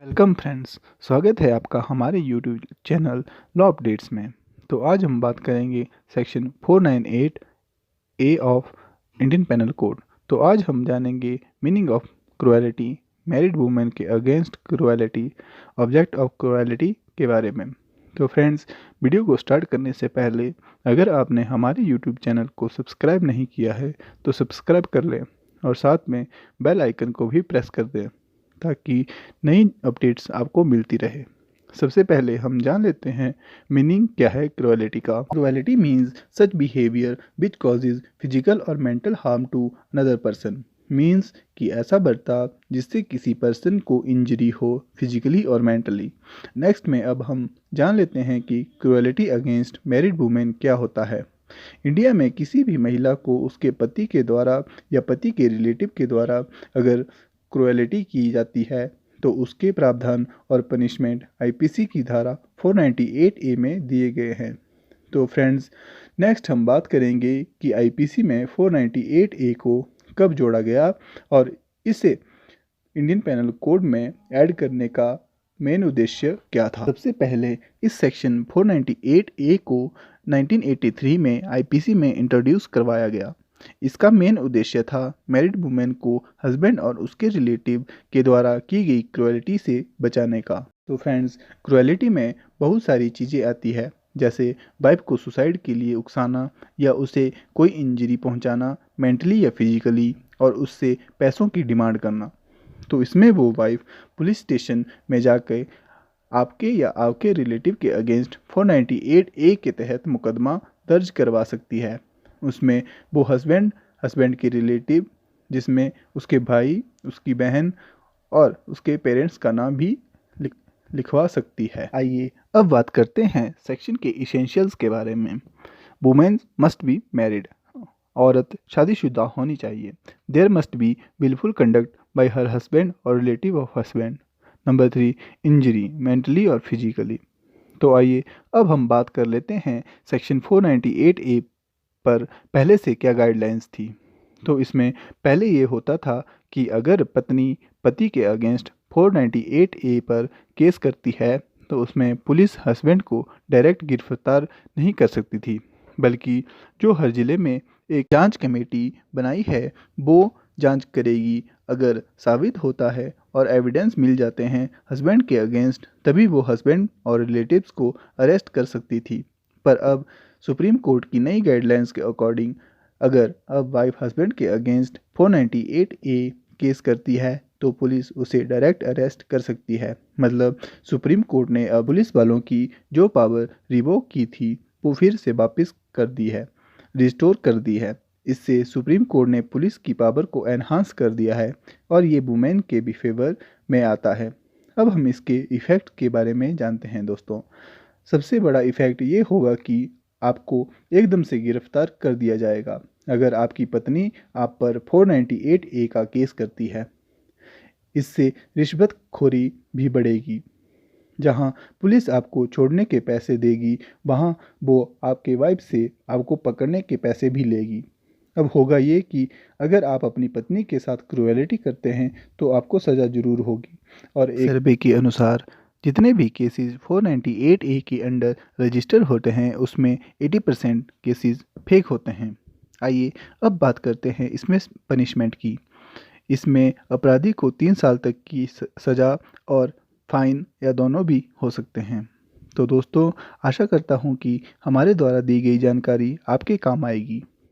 Welcome friends, स्वागत है आपका हमारे यूट्यूब चैनल लॉ अपडेट्स में। तो आज हम बात करेंगे section 498 A of Indian penal code. तो आज हम जानेंगे meaning of cruelty, married women के against cruelty, object of cruelty के बारे में। तो फ्रेंड्स, वीडियो को स्टार्ट करने से पहले अगर आपने हमारे यूट्यूब चैनल को सब्सक्राइब नहीं किया है तो सब्सक्राइब कर लें और साथ में बेल आइकन को भी प्रेस कर दें ताकि नई अपडेट्स आपको मिलती रहे। सबसे पहले हम जान लेते हैं मीनिंग क्या है क्रुएलिटी का। Cruelty means such behaviour which causes physical और mental harm to another person. Means कि ऐसा बर्ताव जिससे किसी पर्सन को इंजरी हो फिजिकली और मेंटली। नेक्स्ट में अब हम जान लेते हैं कि क्रुएलिटी अगेंस्ट मैरिड वुमेन क्या होता है। इंडिया में किसी भी महिला को उसके पति के द्वारा या पति के रिलेटिव के द्वारा अगर क्रुएलिटी की जाती है तो उसके प्रावधान और पनिशमेंट आईपीसी की धारा 498 ए में दिए गए हैं। तो फ्रेंड्स, नेक्स्ट हम बात करेंगे कि आईपीसी में 498 ए को कब जोड़ा गया और इसे इंडियन पेनल कोड में ऐड करने का मेन उद्देश्य क्या था। सबसे पहले इस सेक्शन 498 ए को 1983 में आईपीसी में इंट्रोड्यूस करवाया गया। इसका मेन उद्देश्य था मैरिड वुमेन को हस्बैंड और उसके रिलेटिव के द्वारा की गई क्रुएलिटी से बचाने का। तो फ्रेंड्स, क्रुएलिटी में बहुत सारी चीज़ें आती है, जैसे वाइफ को सुसाइड के लिए उकसाना या उसे कोई इंजरी पहुंचाना मेंटली या फिजिकली, और उससे पैसों की डिमांड करना। तो इसमें वो वाइफ पुलिस स्टेशन में जाकर आपके या आपके रिलेटिव के अगेंस्ट 498 ए के तहत मुकदमा दर्ज करवा सकती है। उसमें वो हस्बैंड के रिलेटिव, जिसमें उसके भाई, उसकी बहन और उसके पेरेंट्स का नाम भी लिखवा सकती है। आइए अब बात करते हैं सेक्शन के इसेंशियल्स के बारे में। वुमेन मस्ट बी मैरिड, औरत शादीशुदा होनी चाहिए। There must be wilful conduct by her husband और relative of husband. Number 3, injury mentally और फिजिकली। तो आइए अब हम बात कर लेते हैं सेक्शन 498 ए पर पहले से क्या गाइडलाइंस थी। तो इसमें पहले ये होता था कि अगर पत्नी पति के अगेंस्ट 498 ए पर केस करती है तो उसमें पुलिस हस्बैंड को डायरेक्ट गिरफ्तार नहीं कर सकती थी, बल्कि जो हर ज़िले में एक जांच कमेटी बनाई है वो जांच करेगी। अगर साबित होता है और एविडेंस मिल जाते हैं हस्बैंड के अगेंस्ट, तभी वो हस्बैंड और रिलेटिव्स को अरेस्ट कर सकती थी। पर अब सुप्रीम कोर्ट की नई गाइडलाइंस के अकॉर्डिंग अगर अब वाइफ हस्बैंड के अगेंस्ट 498 ए केस करती है तो पुलिस उसे डायरेक्ट अरेस्ट कर सकती है। मतलब सुप्रीम कोर्ट ने अब पुलिस वालों की जो पावर रिवोक की थी वो फिर से वापस कर दी है, रिस्टोर कर दी है। इससे सुप्रीम कोर्ट ने पुलिस की पावर को एनहांस कर दिया है और ये वुमेन के भी फेवर में आता है। अब हम इसके इफ़ेक्ट के बारे में जानते हैं दोस्तों। सबसे बड़ा इफ़ेक्ट ये होगा कि आपको एकदम से गिरफ्तार कर दिया जाएगा अगर आपकी पत्नी आप पर 498 ए का केस करती है। इससे रिश्वतखोरी भी बढ़ेगी। जहां पुलिस आपको छोड़ने के पैसे देगी वहां वो आपके वाइफ से आपको पकड़ने के पैसे भी लेगी। अब होगा ये कि अगर आप अपनी पत्नी के साथ क्रुएलिटी करते हैं तो आपको सज़ा ज़रूर होगी। और एक सर्वे के अनुसार जितने भी केसेस 498 ए के अंडर रजिस्टर होते हैं उसमें 80% केसेस फेक होते हैं। आइए अब बात करते हैं इसमें पनिशमेंट की। इसमें अपराधी को 3 साल तक की सज़ा और फाइन या दोनों भी हो सकते हैं। तो दोस्तों, आशा करता हूँ कि हमारे द्वारा दी गई जानकारी आपके काम आएगी।